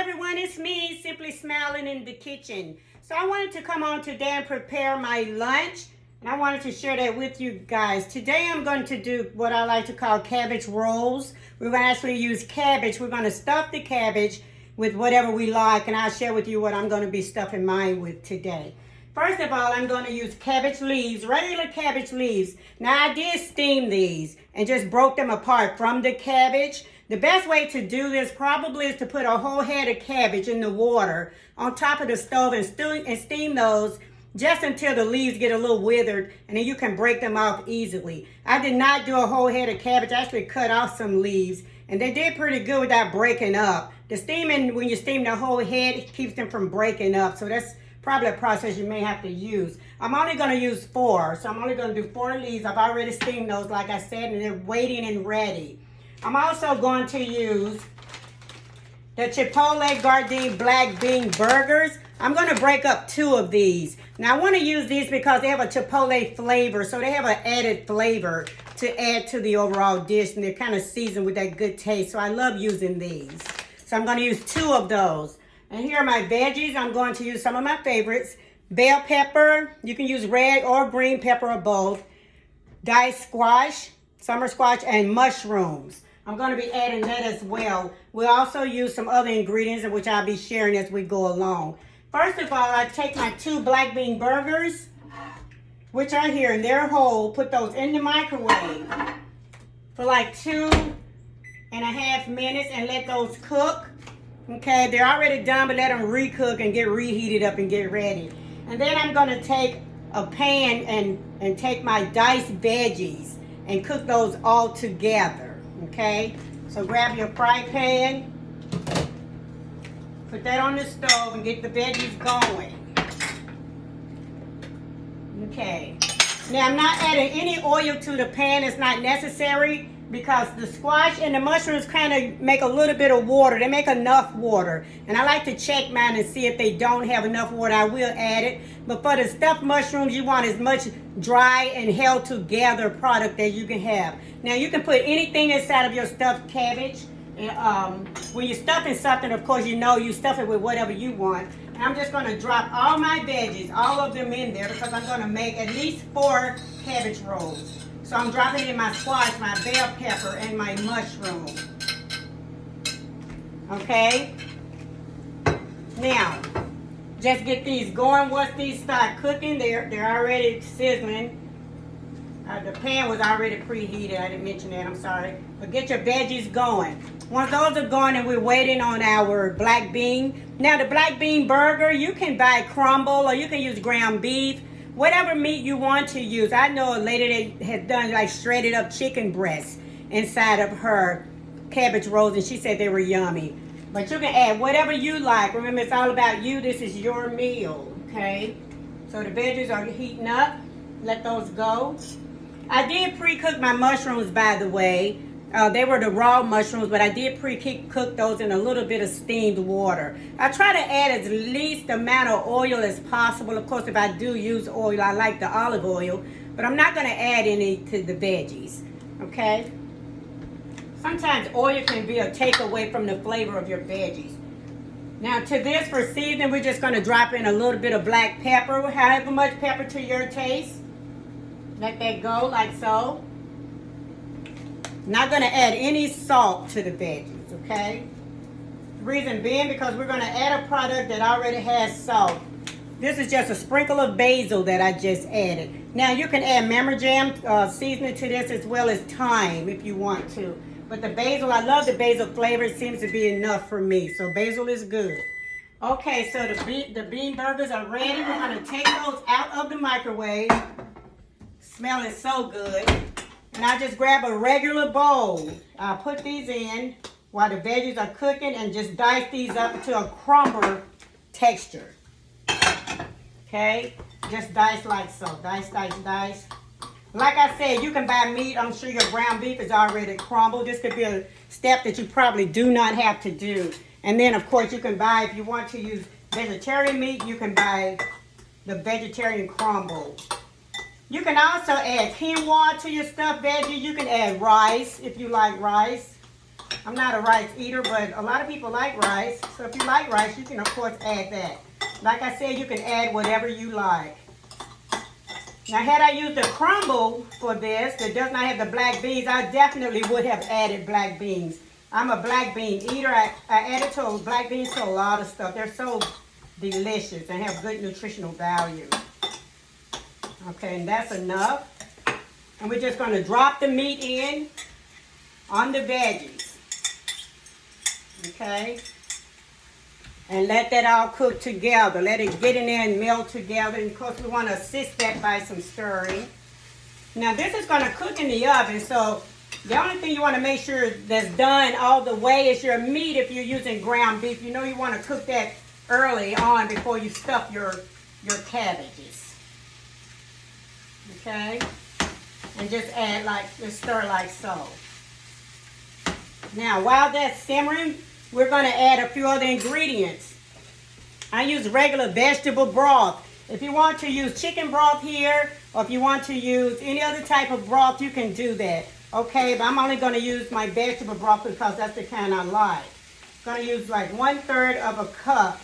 everyone, it's me, Simply Smiling in the kitchen. So I wanted to come on today and prepare my lunch, and I wanted to share that with you guys. Today I'm going to do what I like to call cabbage rolls. We're going to actually use cabbage. We're going to stuff the cabbage with whatever we like, and I'll share with you what I'm going to be stuffing mine with today. First of all, I'm going to use cabbage leaves, regular cabbage leaves. Now, I did steam these and just broke them apart from the cabbage. The best way to do this probably is to put a whole head of cabbage in the water on top of the stove and steam those just until the leaves get a little withered, and then you can break them off easily. I did not do a whole head of cabbage. I actually cut off some leaves, and they did pretty good without breaking up. The steaming, when you steam the whole head, it keeps them from breaking up, so that's probably a process you may have to use. I'm only going to use 4, so I'm only going to do 4 leaves. I've already steamed those, like I said, and they're waiting and ready. I'm also going to use the Chipotle Gardein black bean burgers. I'm going to break up 2 of these. Now, I want to use these because they have a Chipotle flavor, so they have an added flavor to add to the overall dish, and they're kind of seasoned with that good taste, so I love using these. So I'm going to use 2 of those. And here are my veggies. I'm going to use some of my favorites. Bell pepper. You can use red or green pepper or both. Diced squash, summer squash, and mushrooms. I'm going to be adding that as well. We'll also use some other ingredients, which I'll be sharing as we go along. First of all, I take my 2 black bean burgers, which are here, and they're whole. Put those in the microwave for like 2.5 minutes and let those cook. Okay, they're already done, but let them recook and get reheated up and get ready. And then I'm going to take a pan and take my diced veggies and cook those all together. Okay, so grab your fry pan, put that on the stove and get the veggies going. Okay, now I'm not adding any oil to the pan. It's not necessary because the squash and the mushrooms kind of make a little bit of water. They make enough water, and I like to check mine and see if they don't have enough water. I will add it, but for the stuffed mushrooms, you want as much dry and held together product that you can have. Now, you can put anything inside of your stuffed cabbage. And, when you're stuffing something, of course, you know you stuff it with whatever you want. And I'm just going to drop all my veggies, all of them in there, because I'm going to make at least 4 cabbage rolls. So I'm dropping in my squash, my bell pepper, and my mushroom. Okay? Now, just get these going. Once these start cooking, they're already sizzling. The pan was already preheated. I didn't mention that. I'm sorry. But get your veggies going. Once those are going and we're waiting on our black bean. Now, the black bean burger, you can buy crumble or you can use ground beef. Whatever meat you want to use. I know a lady that had done like shredded up chicken breasts inside of her cabbage rolls, and she said they were yummy. But you can add whatever you like. Remember, it's all about you. This is your meal, okay? So the veggies are heating up. Let those go. I did pre-cook my mushrooms, by the way. They were the raw mushrooms, but I did pre-cook those in a little bit of steamed water. I try to add as least amount of oil as possible. Of course, if I do use oil, I like the olive oil, but I'm not going to add any to the veggies, okay? Sometimes oil can be a takeaway from the flavor of your veggies. Now, to this, for seasoning, we're just going to drop in a little bit of black pepper, however much pepper to your taste. Let that go like so. Not going to add any salt to the veggies, okay? The reason being because we're going to add a product that already has salt. This is just a sprinkle of basil that I just added. Now, you can add Mama Jam seasoning to this as well as thyme if you want to. But the basil, I love the basil flavor. It seems to be enough for me. So basil is good. Okay, so the bean burgers are ready. We're going to take those out of the microwave. Smelling so good. And I just grab a regular bowl. I'll put these in while the veggies are cooking and just dice these up into a crumble texture. Okay? Just dice like so. Dice, dice, dice. Like I said, you can buy meat. I'm sure your ground beef is already crumbled. This could be a step that you probably do not have to do. And then, of course, you can buy, if you want to use vegetarian meat, you can buy the vegetarian crumble. You can also add quinoa to your stuffed veggies. You can add rice if you like rice. I'm not a rice eater, but a lot of people like rice. So if you like rice, you can, of course, add that. Like I said, you can add whatever you like. Now, had I used a crumble for this that does not have the black beans, I definitely would have added black beans. I'm a black bean eater. I added black beans to a lot of stuff. They're so delicious and have good nutritional value. Okay, and that's enough. And we're just going to drop the meat in on the veggies. Okay? And let that all cook together. Let it get in there and melt together. And of course, we want to assist that by some stirring. Now, this is going to cook in the oven, so the only thing you want to make sure that's done all the way is your meat. If you're using ground beef, you know you want to cook that early on before you stuff your cabbages. Okay? And just just stir like so. Now, while that's simmering, we're going to add a few other ingredients. I use regular vegetable broth. If you want to use chicken broth here, or if you want to use any other type of broth, you can do that. Okay, but I'm only going to use my vegetable broth because that's the kind I like. I'm going to use like 1/3 of a cup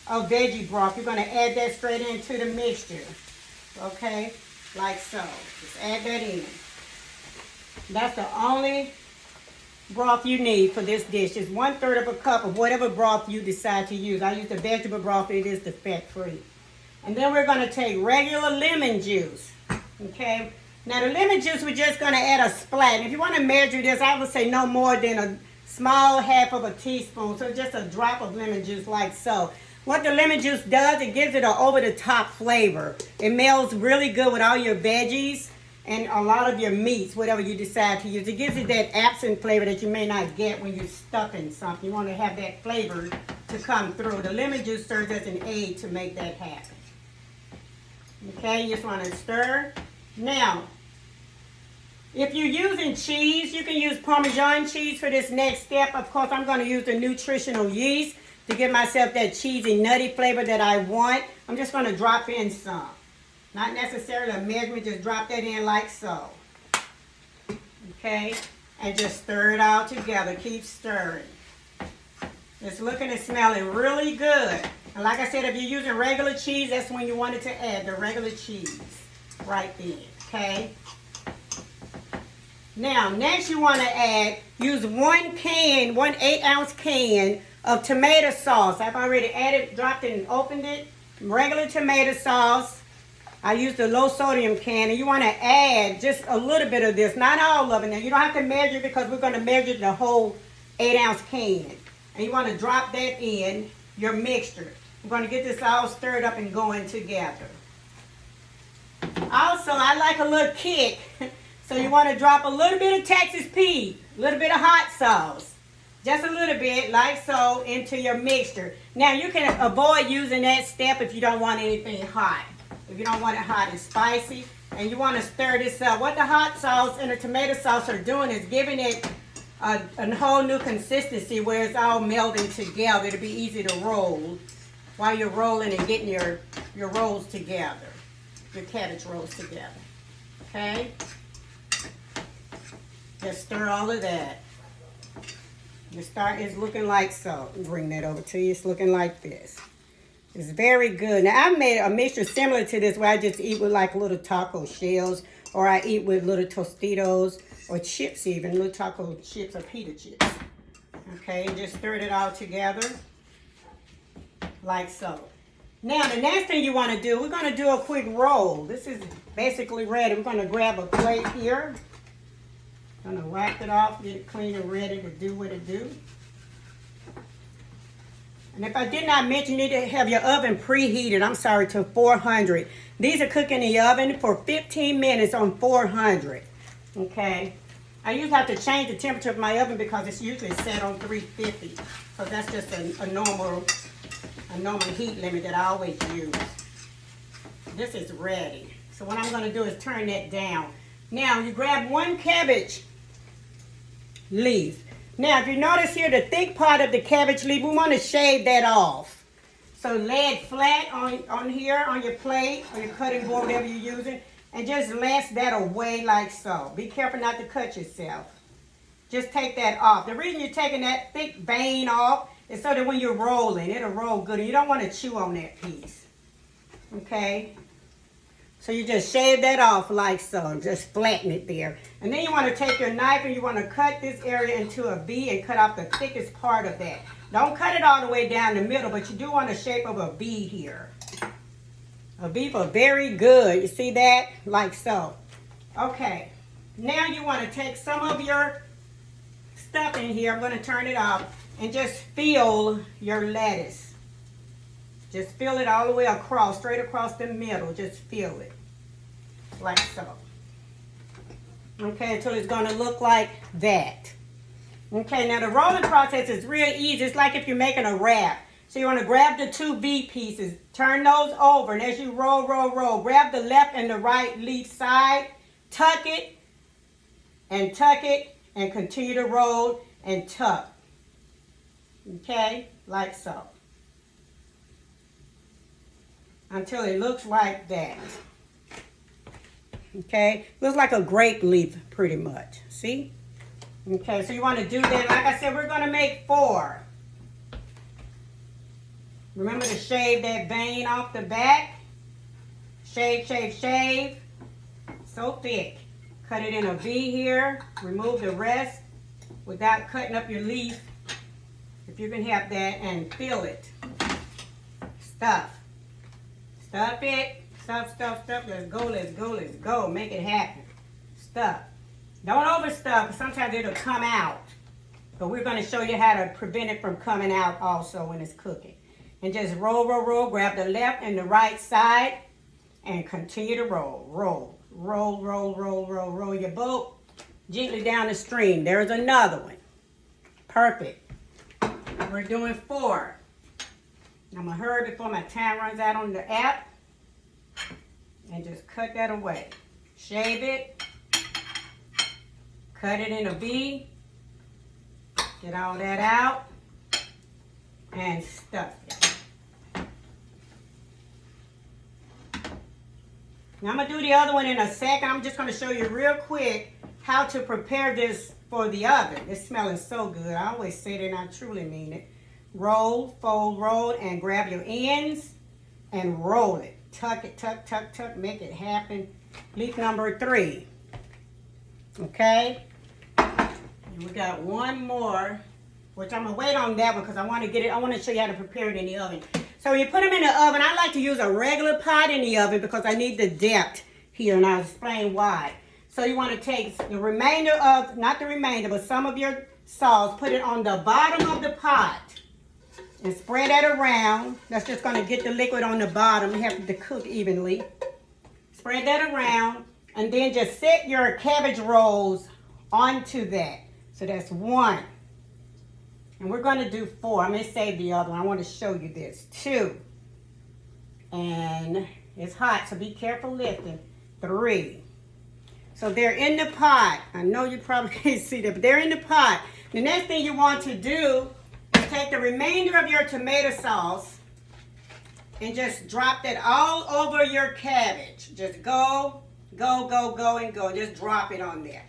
of veggie broth. You're going to add that straight into the mixture. Okay, like so. Just add that in. That's the only broth you need for this dish. Is 1/3 of a cup of whatever broth you decide to use. I use the vegetable broth. It is the fat-free. And then we're going to take regular lemon juice. Okay. Now the lemon juice, we're just going to add a splat. And if you want to measure this, I would say no more than a small half of a teaspoon. So just a drop of lemon juice like so. What the lemon juice does, it gives it an over-the-top flavor. It melds really good with all your veggies and a lot of your meats, whatever you decide to use. It gives it that absent flavor that you may not get when you're stuffing something. You want to have that flavor to come through. The lemon juice serves as an aid to make that happen. Okay, you just want to stir. Now, if you're using cheese, you can use Parmesan cheese for this next step. Of course, I'm going to use the nutritional yeast to give myself that cheesy, nutty flavor that I want. I'm just going to drop in some. Not necessarily a measurement, just drop that in like so. Okay, and just stir it all together. Keep stirring. It's looking and smelling really good. And like I said, if you're using regular cheese, that's when you want it to add the regular cheese right then, okay? Now, next you want to use 1 8-ounce can of tomato sauce. I've already added, dropped it and opened it. Regular tomato sauce. I used the low sodium can, and you want to add just a little bit of this, not all of it. Now, you don't have to measure because we're going to measure the whole 8-ounce can. And you want to drop that in your mixture. We're going to get this all stirred up and going together. Also, I like a little kick. So you want to drop a little bit of Texas Pete, a little bit of hot sauce. Just a little bit, like so, into your mixture. Now, you can avoid using that step if you don't want anything hot. If you don't want it hot and spicy. And you want to stir this up. What the hot sauce and the tomato sauce are doing is giving it a whole new consistency where it's all melding together. It'll be easy to roll while you're rolling and getting your rolls together, your cabbage rolls together. Okay? Just stir all of that. The start is looking like so. Bring that over to you. It's looking like this. It's very good. Now, I made a mixture similar to this where I just eat with like little taco shells, or I eat with little Tostitos or chips even, little taco chips or pita chips. Okay, and just stir it all together like so. Now, the next thing you want to do, we're going to do a quick roll. This is basically ready. We're going to grab a plate here. I'm going to wipe it off, get it clean and ready to do what it do. And if I did not mention, you need to have your oven preheated, to 400. These are cooking in the oven for 15 minutes on 400. Okay. I usually have to change the temperature of my oven because it's usually set on 350. So that's just a normal heat limit that I always use. This is ready. So what I'm going to do is turn that down. Now, you grab 1 cabbage leaf. Now, if you notice here, the thick part of the cabbage leaf, we want to shave that off. So lay it flat on here, on your plate, or your cutting board, whatever you're using, and just lash that away like so. Be careful not to cut yourself. just take that off. The reason you're taking that thick vein off is so that when you're rolling, it'll roll good. And you don't want to chew on that piece. Okay? So you just shave that off like so. Just flatten it there. And then you want to take your knife and you want to cut this area into a V and cut off the thickest part of that. Don't cut it all the way down the middle, but you do want the shape of a V here. A V for very good. You see that? Like so. Okay. Now you want to take some of your stuff in here. I'm going to turn it off and just fill your lettuce. Just fill it all the way across, straight across the middle. Just fill it like so. Okay, until it's going to look like that. Okay, now the rolling process is real easy. It's like if you're making a wrap. So you want to grab the two V pieces, turn those over, and as you roll, grab the left and the right leaf side, tuck it, and continue to roll and tuck. Okay, like so. Until it looks like that. Okay, looks like a grape leaf pretty much. See? Okay, so you want to do that. Like I said, we're going to make 4. Remember to shave that vein off the back. Shave. So thick. Cut it in a V here. Remove the rest without cutting up your leaf. If you can have that, and fill it. Stuff it. Stuff. Let's go. Make it happen. Stuff. Don't overstuff. Sometimes it'll come out. But we're going to show you how to prevent it from coming out also when it's cooking. And just roll. Grab the left and the right side and continue to roll. Roll your boat gently down the stream. There's another one. Perfect. We're doing 4. I'm going to hurry before my time runs out on the app. And just cut that away. Shave it. Cut it in a V. Get all that out. And stuff it. Now I'm going to do the other one in a second. I'm just going to show you real quick how to prepare this for the oven. It's smelling so good. I always say that and I truly mean it. Roll, fold, roll, and grab your ends and roll it. Tuck it, tuck. Make it happen. Leaf number 3. Okay? And we got one more, which I'm going to wait on that one because I want to get it. I want to show you how to prepare it in the oven. So when you put them in the oven, I like to use a regular pot in the oven because I need the depth here, and I'll explain why. So you want to take the remainder of, not the remainder, but some of your sauce, put it on the bottom of the pot, and spread that around. That's just going to get the liquid on the bottom. You have to cook evenly. Spread that around, and then just set your cabbage rolls onto that. So that's 1. And we're going to do 4. I'm going to save the other one. I want to show you this. 2. And it's hot, so be careful lifting. 3. So they're in the pot. I know you probably can't see that, but they're in the pot. The next thing you want to do is take the remainder of your tomato sauce and just drop that all over your cabbage. Just go. Just drop it on there.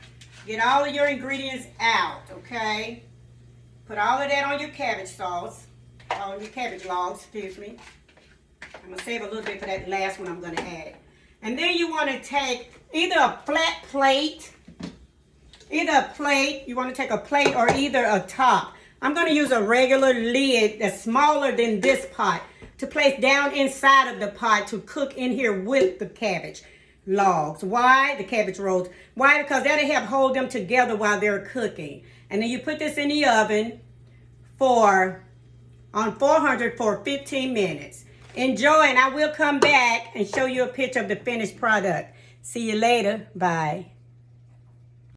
Get all of your ingredients out, okay? Put all of that on your cabbage sauce, on your cabbage logs, excuse me. I'm going to save a little bit for that last one I'm going to add. And then you want to take either a flat plate, you want to take a plate or either a top. I'm going to use a regular lid that's smaller than this pot to place down inside of the pot to cook in here with the cabbage logs. Why? The cabbage rolls. Why? Because that'll help hold them together while they're cooking. And then you put this in the oven on 400 for 15 minutes. Enjoy, and I will come back and show you a picture of the finished product. See you later. Bye.